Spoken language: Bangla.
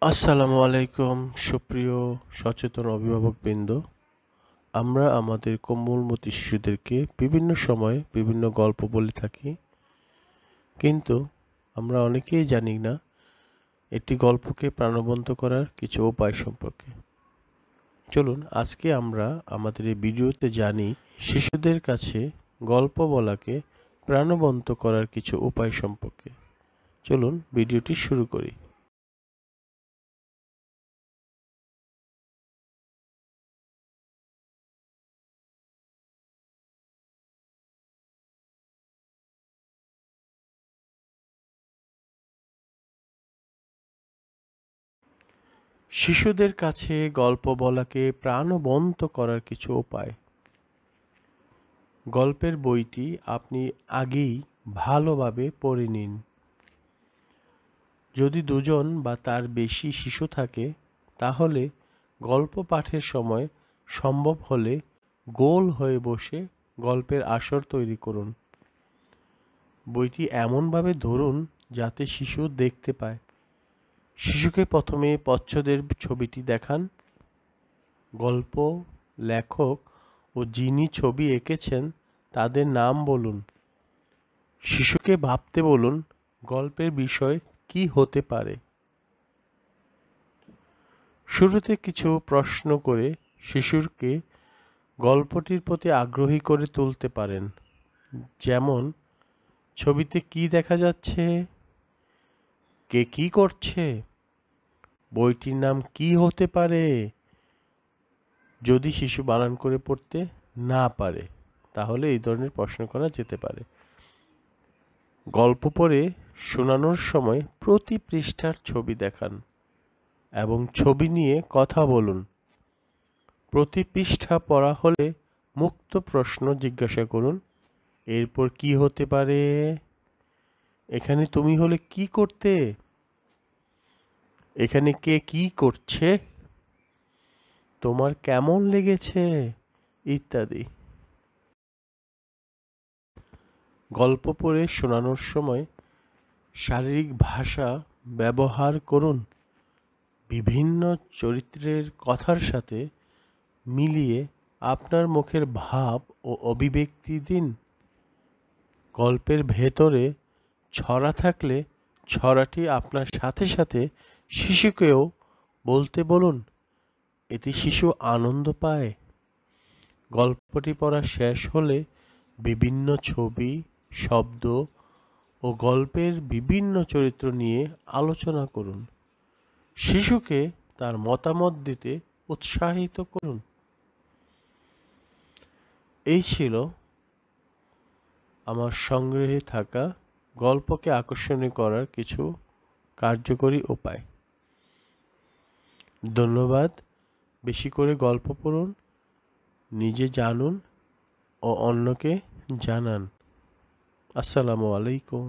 আসসালামু আলাইকুম সুপ্রিয় সচেতন অভিভাবকবৃন্দ। আমরা আমাদের কোমলমতি শিশুদেরকে বিভিন্ন সময়ে বিভিন্ন গল্প বলে থাকি, কিন্তু আমরা অনেকেই জানি না একটি গল্পকে প্রাণবন্ত করার কিছু উপায় সম্পর্কে। চলুন আজকে আমরা আমাদের এই ভিডিওতে জানি শিশুদের কাছে গল্প বলাকে প্রাণবন্ত করার কিছু উপায় সম্পর্কে। চলুন ভিডিওটি শুরু করি। শিশুদের কাছে গল্প বলাকে প্রাণবন্ত করার কিছু উপায়। গল্পের বইটি আপনি আগেই ভালোভাবে পড়ে নিন। যদি দুজন বা তার বেশি শিশু থাকে, তাহলে গল্প পাঠের সময় সম্ভব হলে গোল হয়ে বসে গল্পের আসর তৈরি করুন। বইটি এমনভাবে ধরুন যাতে শিশু দেখতে পায়। শিশুকে প্রথমে প্রচ্ছদের ছবিটি দেখান। গল্প লেখক ও যিনি ছবি এঁকেছেন তাদের নাম বলুন। শিশুকে ভাবতে বলুন গল্পের বিষয় কি হতে পারে। শুরুতে কিছু প্রশ্ন করে শিশুকে গল্পটির প্রতি আগ্রহী করে তুলতে পারেন। যেমন, ছবিতে কি দেখা যাচ্ছে, কে কি করছে, বইটির নাম কি হতে পারে। যদি শিশু বানান করে পড়তে না পারে, তাহলে এই ধরনের প্রশ্ন করা যেতে পারে। গল্প পড়ে শোনানোর সময় প্রতি পৃষ্ঠার ছবি দেখান এবং ছবি নিয়ে কথা বলুন। প্রতি পৃষ্ঠা পড়া হলে মুক্ত প্রশ্ন জিজ্ঞাসা করুন। এরপর কি হতে পারে, এখানে তুমি হলে কি করতে, এখানে কে কি করছে, তোমার কেমন লেগেছে, ইত্যাদি। গল্প পড়ে শোনানোর সময় শারীরিক ভাষা ব্যবহার করুন। বিভিন্ন চরিত্রের কথার সাথে মিলিয়ে আপনার মুখের ভাব ও অভিব্যক্তি দিন। গল্পের ভেতরে ছড়া থাকলে ছড়াটি আপনার সাথে সাথে শিশুকেও বলতে বলুন। এতে শিশু আনন্দ পায়। গল্পটি পড়া শেষ হলে বিভিন্ন ছবি, শব্দ ও গল্পের বিভিন্ন চরিত্র নিয়ে আলোচনা করুন। শিশুকে তার মতামত দিতে উৎসাহিত করুন। এই ছিল আমার সংগ্রহে থাকা গল্পকে আকর্ষণীয় করার কিছু কার্যকরী উপায়। ধন্যবাদ। বেশি করে গল্প পড়ুন, নিজে জানুন ও অন্যকে জানান। আসসালামু আলাইকুম।